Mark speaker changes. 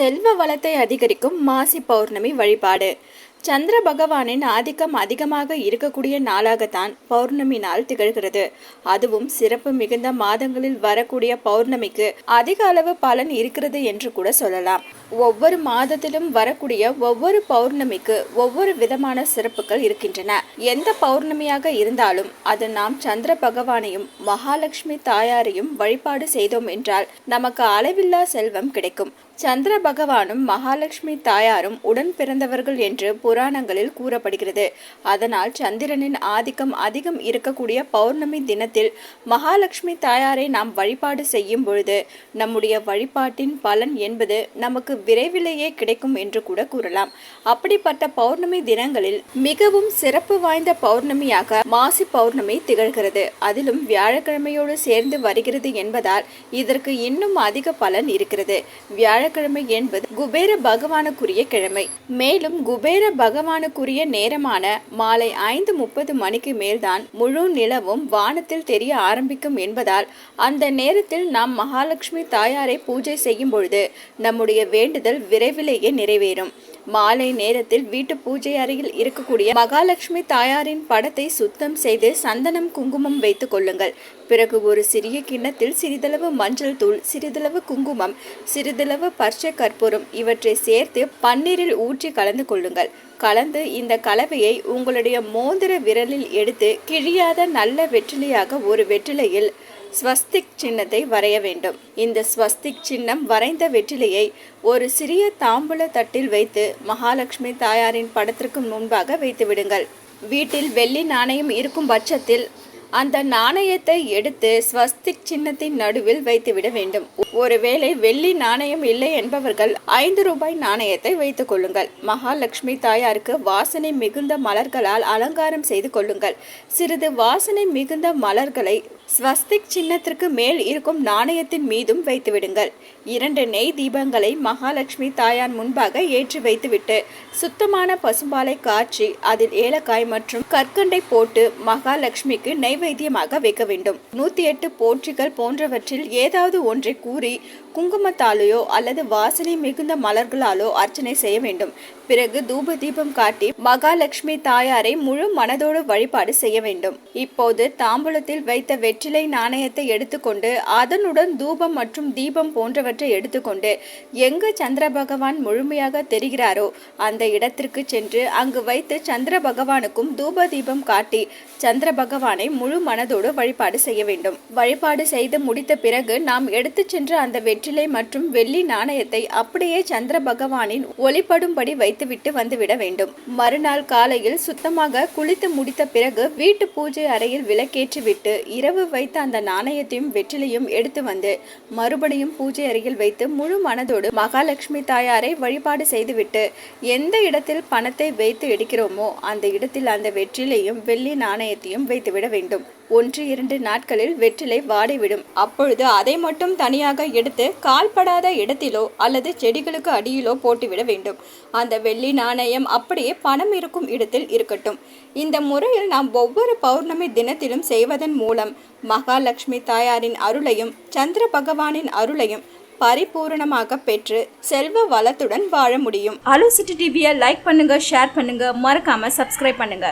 Speaker 1: செல்வ வளத்தை அதிகரிக்கும் மாசி பௌர்ணமி வழிபாடு. சந்திர பகவானின் ஆதிக்கம் அதிகமாக இருக்கக்கூடிய நாளாகத்தான் பௌர்ணமி நாள் திகழ்கிறது. அதுவும் சிறப்பு மிகுந்த மாதங்களில் வரக்கூடிய பௌர்ணமிக்கு அதிக அளவு பலன் இருக்கிறது என்று கூட சொல்லலாம். ஒவ்வொரு மாதத்திலும் வரக்கூடிய ஒவ்வொரு பௌர்ணமிக்கு ஒவ்வொரு விதமான சிறப்புகள் இருக்கின்றன. எந்த பௌர்ணமியாக இருந்தாலும் அது நாம் சந்திர பகவானையும் மகாலட்சுமி தாயாரையும் வழிபாடு செய்தோம் என்றால் நமக்கு அளவில்லா செல்வம் கிடைக்கும். சந்திர பகவானும் மகாலட்சுமி தாயாரும் உடன் பிறந்தவர்கள் என்று புராணங்களில் கூறப்படுகிறது. அதனால் சந்திரனின் ஆதிக்கம் அதிகம் இருக்கக்கூடிய பௌர்ணமி தினத்தில் மகாலட்சுமி தாயாரை நாம் வழிபாடு செய்யும் பொழுது நம்முடைய வழிபாட்டின் பலன் என்பது நமக்கு விரைவிலேயே கிடைக்கும் என்று கூட கூறலாம். அப்படிப்பட்ட பௌர்ணமி தினங்களில் மிகவும் சிறப்பு வாய்ந்த பௌர்ணமியாக மாசி பௌர்ணமி திகழ்கிறது. அதிலும் வியாழக்கிழமையோடு சேர்ந்து வருகிறது என்பதால் இதற்கு இன்னும் அதிக பலன் இருக்கிறது. வியாழக்கிழமை என்பது குபேர பகவானுக்குரிய கிழமை. மேலும் குபேர பகவானுக்குரிய நேரமான மாலை 5:30 மணிக்கு மேல்தான் முழு நிலவும் வானத்தில் தெரிய ஆரம்பிக்கும் என்பதால் அந்த நேரத்தில் நாம் மகாலட்சுமி தாயாரை பூஜை செய்யும் பொழுது நம்முடைய வேண்டுதல் விரைவிலேயே நிறைவேறும். மாலை நேரத்தில் வீட்டு பூஜை அறையில் இருக்கக்கூடிய மகாலட்சுமி தாயாரின் படத்தை சுத்தம் செய்து சந்தனம் குங்குமம் வைத்துக் கொள்ளுங்கள். பிறகு ஒரு சிறிய கிண்ணத்தில் சிறிதளவு மஞ்சள் தூள், சிறிதளவு குங்குமம், சிறிதளவு பச்சை கற்பூரம் இவற்றை சேர்த்து பன்னீரில் ஊற்றி கலந்து கொள்ளுங்கள். கலந்து இந்த கலவையை உங்களுடைய மோதிர விரலில் எடுத்து கிழியாத நல்ல வெற்றிலையாக ஒரு வெற்றிலையில் ஸ்வஸ்திக் சின்னத்தை வரைய வேண்டும். இந்த ஸ்வஸ்திக் சின்னம் வரைந்த வெற்றிலையை ஒரு சிறிய தாம்பூல தட்டில் வைத்து மகாலட்சுமி தாயாரின் படத்திற்கு முன்பாக வைத்து விடுங்கள். வீட்டில் வெள்ளி நாணயம் இருக்கும் பட்சத்தில் அந்த நாணயத்தை எடுத்து ஸ்வஸ்திக் சின்னத்தின் நடுவில் வைத்துவிட வேண்டும். ஒருவேளை வெள்ளி நாணயம் இல்லை என்பவர்கள் 5 ரூபாய் நாணயத்தை வைத்துக் கொள்ளுங்கள். மகாலட்சுமி தாயாருக்கு வாசனை மிகுந்த மலர்களால் அலங்காரம் செய்து கொள்ளுங்கள். சிறிது வாசனை மிகுந்த மலர்களை ஸ்வஸ்திக் சின்னத்திற்கு மேல் இருக்கும் நாணயத்தின் மீதும் வைத்து விடுங்கள். 2 நெய் தீபங்களை மகாலட்சுமி தாயார் முன்பாக ஏற்றி வைத்துவிட்டு சுத்தமான பசும்பாலை காய்ச்சி அதில் ஏலக்காய் மற்றும் கற்கண்டை போட்டு மகாலட்சுமிக்கு நைவேத்தியமாக வைக்க வேண்டும். 108 போற்றிகள் போன்றவற்றில் ஏதாவது ஒன்றை கூறி குங்குமத்தாலேயோ அல்லது வாசனை மிகுந்த மலர்களாலோ அர்ச்சனை செய்ய வேண்டும். பிறகு தூப தீபம் காட்டி மகாலட்சுமி தாயாரை முழு மனதோடு வழிபாடு செய்ய வேண்டும். இப்போது தாம்பூலத்தில் வைத்த வெற்றிலை நாணயத்தை எடுத்துக்கொண்டு அதனுடன் தூபம் மற்றும் தீபம் போன்றவற்றை எடுத்துக்கொண்டு எங்கு சந்திர பகவான் முழுமையாக தெரிகிறாரோ அந்த இடத்திற்கு சென்று அங்கு வைத்து சந்திர பகவானுக்கும் தூப தீபம் காட்டி சந்திர பகவானை முழு மனதோடு வழிபாடு செய்ய வேண்டும். வழிபாடு செய்து முடித்த பிறகு நாம் எடுத்து சென்ற அந்த வெற்றிலை மற்றும் வெள்ளி நாணயத்தை அப்படியே சந்திர பகவானின் ஒளிபடும்படி வைத்துவிட்டு வந்துவிட வேண்டும். மறுநாள் காலையில் சுத்தமாக குளித்து முடித்த பிறகு வீட்டு பூஜை அறையில் விளக்கேற்றி விட்டு இரவு வைத்த அந்த நாணயத்தையும் வெற்றிலையும் எடுத்து வந்து மறுபடியும் பூஜை அறையில் வைத்து முழு மனதோடு மகாலட்சுமி தாயாரை வழிபாடு செய்துவிட்டு எந்த இடத்தில் பணத்தை வைத்து எடுக்கிறோமோ அந்த இடத்தில் அந்த வெற்றிலையும் வெள்ளி நாணயத்தையும் வைத்துவிட வேண்டும். 1-2 நாட்களில் வெற்றிலை வாடிவிடும். அப்பொழுது அதை மட்டும் தனியாக எடுத்து கால்படாத இடத்திலோ அல்லது செடிகளுக்கு அடியிலோ போட்டுவிட வேண்டும். அந்த வெள்ளி நாணயம் அப்படியே பணம் இருக்கும் இடத்தில் இருக்கட்டும். இந்த முறையில் நாம் ஒவ்வொரு பௌர்ணமி தினத்திலும் செய்வதன் மூலம் மகாலட்சுமி தாயாரின் அருளையும் சந்திர பகவானின் அருளையும் பரிபூரணமாக பெற்று செல்வ வளத்துடன் வாழ முடியும்.
Speaker 2: அலோ சிட்டி டிவியை லைக் பண்ணுங்க, ஷேர் பண்ணுங்க, மறக்காம சப்ஸ்கிரைப் பண்ணுங்க.